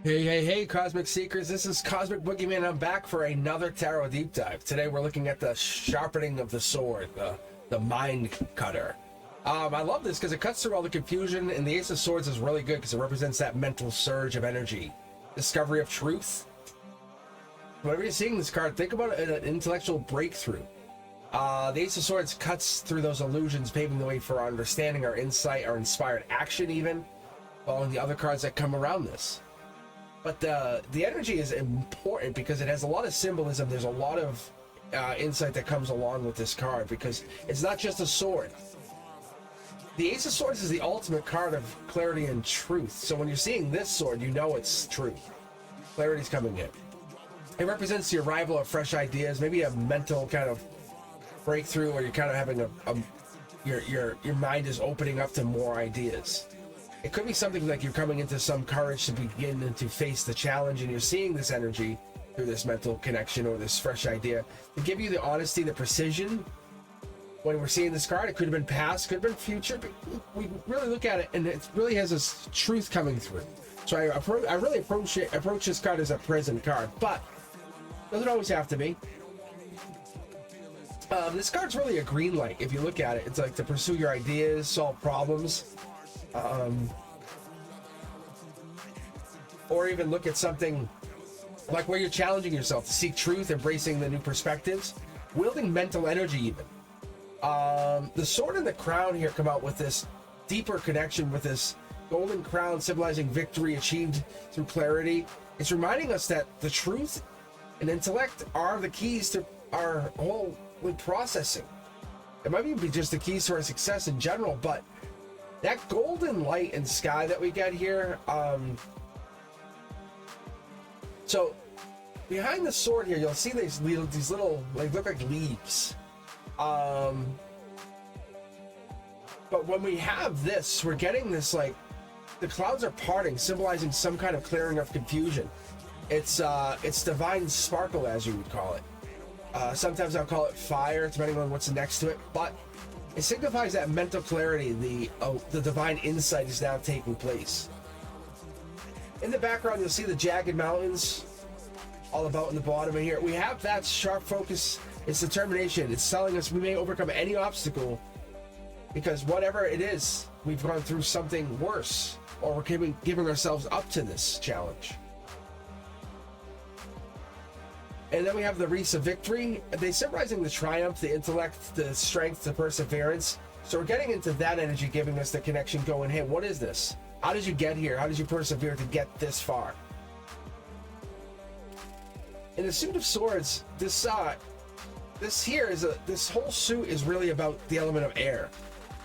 Hey, Cosmic Seekers, this is Cosmic Boogeyman. I'm back for another tarot deep dive. Today we're looking at the sharpening of the sword, the mind cutter. I love this because it cuts through all the confusion, and the Ace of Swords is really good because it represents that mental surge of energy, discovery of truth. Whenever you're seeing this card, think about it as an intellectual breakthrough. The Ace of Swords cuts through those illusions, paving the way for our understanding, our insight, our inspired action even, following the other cards that come around this. But the energy is important because it has a lot of symbolism. There's a lot of insight that comes along with this card because it's not just a sword. The Ace of Swords is the ultimate card of clarity and truth. So when you're seeing this sword, you know it's truth. Clarity's coming in. It represents the arrival of fresh ideas, maybe a mental kind of breakthrough, or you're kind of having your mind is opening up to more ideas. It could be something like you're coming into some courage to begin and to face the challenge, and you're seeing this energy through this mental connection or this fresh idea to give you the honesty, the precision. When we're seeing this card, it could have been past, could have been future, but we really look at it and it really has this truth coming through. So I really approach this card as a present card, but it doesn't always have to be. This card's really a green light. If you look at it, it's like to pursue your ideas, solve problems. Or even look at something like where you're challenging yourself to seek truth, embracing the new perspectives, wielding mental energy even. The sword and the crown here come out with this deeper connection with this golden crown symbolizing victory achieved through clarity. It's reminding us that the truth and intellect are the keys to our whole processing. It might even be just the keys to our success in general, but that golden light and sky that we get here, so behind the sword here, you'll see these little like look like leaves. But when we have this, we're getting this like the clouds are parting, symbolizing some kind of clearing of confusion. It's divine sparkle, as you would call it. Sometimes I'll call it fire, depending on what's next to it, but it signifies that mental clarity, the divine insight is now taking place. In the background, you'll see the jagged mountains all about in the bottom of here. We have that sharp focus, it's determination. It's telling us we may overcome any obstacle because whatever it is, we've gone through something worse, or we're giving ourselves up to this challenge. And then we have the wreaths of victory. They symbolizing the triumph, the intellect, the strength, the perseverance. So we're getting into that energy, giving us the connection going, hey, what is this? How did you get here? How did you persevere to get this far? In the suit of swords, this whole suit is really about the element of air.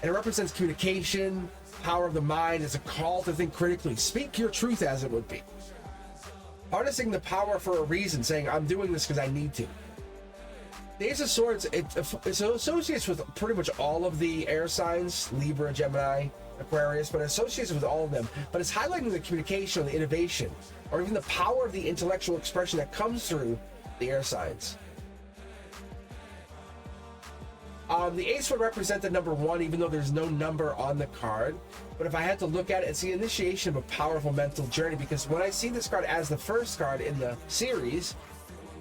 And it represents communication, power of the mind. It's a call to think critically. Speak your truth as it would be. Harnessing the power for a reason, saying, I'm doing this because I need to. The Ace of Swords, it associates with pretty much all of the air signs, Libra, Gemini, Aquarius, but it associates with all of them. But it's highlighting the communication, the innovation, or even the power of the intellectual expression that comes through the air signs. The ace would represent the number 1, even though there's no number on the card. But if I had to look at it, it's the initiation of a powerful mental journey, because when I see this card as the first card in the series,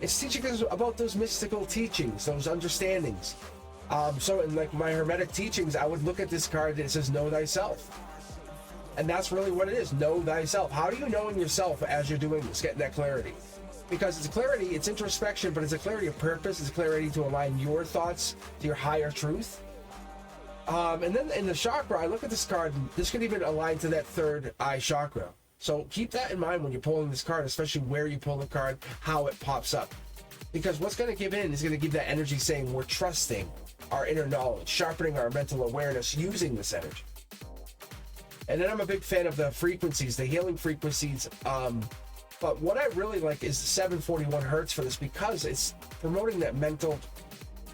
it's teaching us about those mystical teachings, those understandings. So in like my Hermetic teachings, I would look at this card and it says, know thyself. And that's really what it is, know thyself. How do you know in yourself as you're doing this, getting that clarity? Because it's clarity, it's introspection, but it's a clarity of purpose, it's a clarity to align your thoughts to your higher truth. And then in the chakra, I look at this card, this could even align to that third eye chakra. So keep that in mind when you're pulling this card, especially where you pull the card, how it pops up. Because what's going to give in is going to give that energy saying we're trusting our inner knowledge, sharpening our mental awareness using this energy. And then I'm a big fan of the frequencies, the healing frequencies. But what I really like is the 741 hertz for this, because it's promoting that mental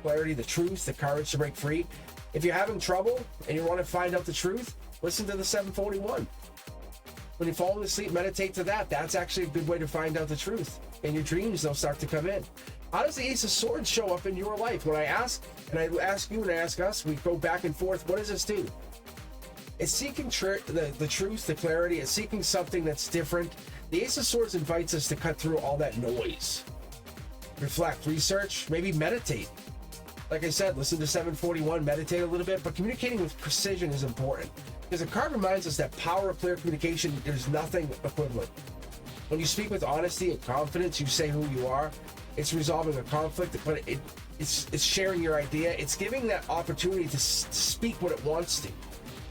clarity, the truth, the courage to break free. If you're having trouble and you want to find out the truth, listen to the 741. When you're falling asleep, meditate to that. That's actually a good way to find out the truth. In your dreams, they'll start to come in. How does the Ace of Swords show up in your life? When I ask, and I ask you and I ask us, we go back and forth, what does this do? It's seeking the truth, the clarity. It's seeking something that's different, The Ace of Swords invites us to cut through all that noise. Reflect, research, maybe meditate. Like I said, listen to 741, meditate a little bit, but communicating with precision is important. Because the card reminds us that power of clear communication, there's nothing equivalent. When you speak with honesty and confidence, you say who you are. It's resolving a conflict, but it's sharing your idea. It's giving that opportunity to speak what it wants to.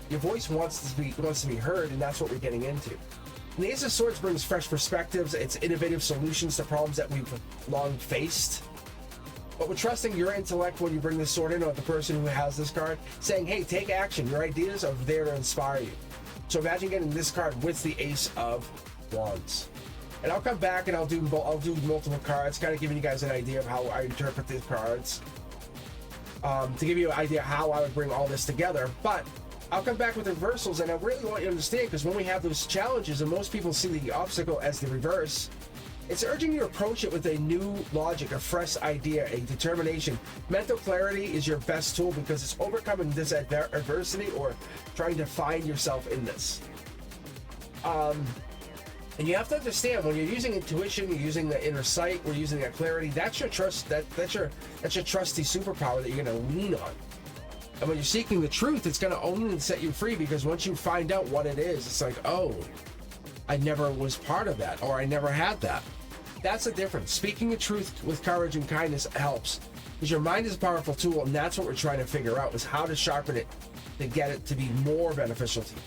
Your voice wants to be heard, and that's what we're getting into. And the Ace of Swords brings fresh perspectives. It's innovative solutions to problems that we've long faced. But we're trusting your intellect when you bring this sword in, or the person who has this card, saying, hey, take action. Your ideas are there to inspire you. So imagine getting this card with the Ace of Wands. And I'll come back and I'll do multiple cards, kind of giving you guys an idea of how I interpret these cards. To give you an idea how I would bring all this together. But I'll come back with reversals, and I really want you to understand, because when we have those challenges and most people see the obstacle as the reverse, it's urging you to approach it with a new logic, a fresh idea, a determination. Mental clarity is your best tool because it's overcoming this adversity or trying to find yourself in this. And you have to understand, when you're using intuition, you're using the inner sight, we're using that clarity, that's your trust, that's your trusty superpower that you're going to lean on. And when you're seeking the truth, it's going to own and set you free, because once you find out what it is, it's like, oh, I never was part of that, or I never had that. That's the difference. Speaking the truth with courage and kindness helps, because your mind is a powerful tool, and that's what we're trying to figure out, is how to sharpen it to get it to be more beneficial to you.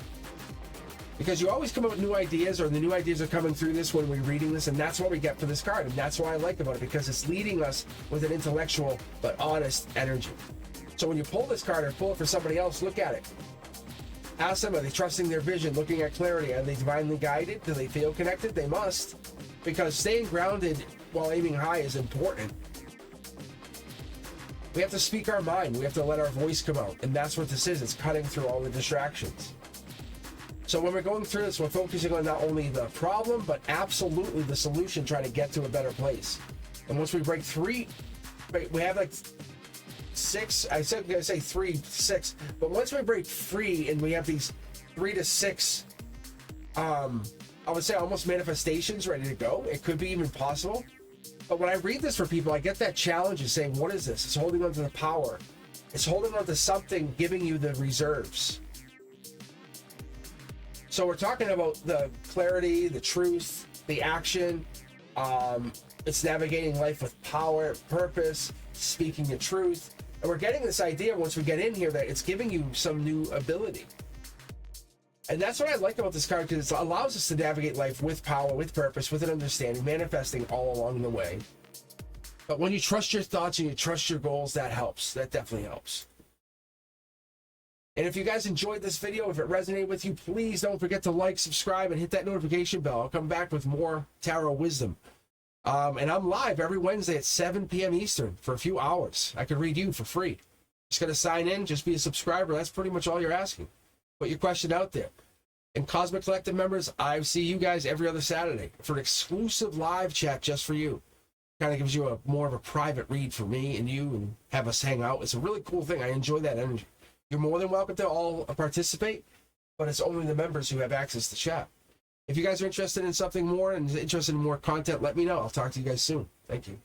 Because you always come up with new ideas, or the new ideas are coming through this when we're reading this, and that's what we get for this card. And that's what I like about it, because it's leading us with an intellectual but honest energy. So when you pull this card or pull it for somebody else, look at it. Ask them, are they trusting their vision, looking at clarity? Are they divinely guided? Do they feel connected? They must. Because staying grounded while aiming high is important. We have to speak our mind. We have to let our voice come out. And that's what this is. It's cutting through all the distractions. So when we're going through this, we're focusing on not only the problem, but absolutely the solution, trying to get to a better place. And once we break three, we have like six, I said I'm gonna say 3 to 6, but once we break free and we have these 3 to 6, I would say almost manifestations ready to go. It could be even possible. But when I read this for people, I get that challenge of saying, what is this? It's holding on to the power. It's holding on to something, giving you the reserves. So we're talking about the clarity, the truth, the action. It's navigating life with power, purpose, speaking the truth. And we're getting this idea once we get in here that it's giving you some new ability. And that's what I like about this card, because it allows us to navigate life with power, with purpose, with an understanding, manifesting all along the way. But when you trust your thoughts and you trust your goals, that helps. That definitely helps. And if you guys enjoyed this video, if it resonated with you, please don't forget to like, subscribe, and hit that notification bell. I'll come back with more tarot wisdom. And I'm live every Wednesday at 7 p.m. Eastern for a few hours. I can read you for free. Just got to sign in, just be a subscriber. That's pretty much all you're asking. Put your question out there. And Cosmic Collective members, I see you guys every other Saturday for an exclusive live chat just for you. Kind of gives you more of a private read for me and you, and have us hang out. It's a really cool thing. I enjoy that energy. You're more than welcome to all participate, but it's only the members who have access to chat. If you guys are interested in something more and interested in more content, let me know. I'll talk to you guys soon. Thank you.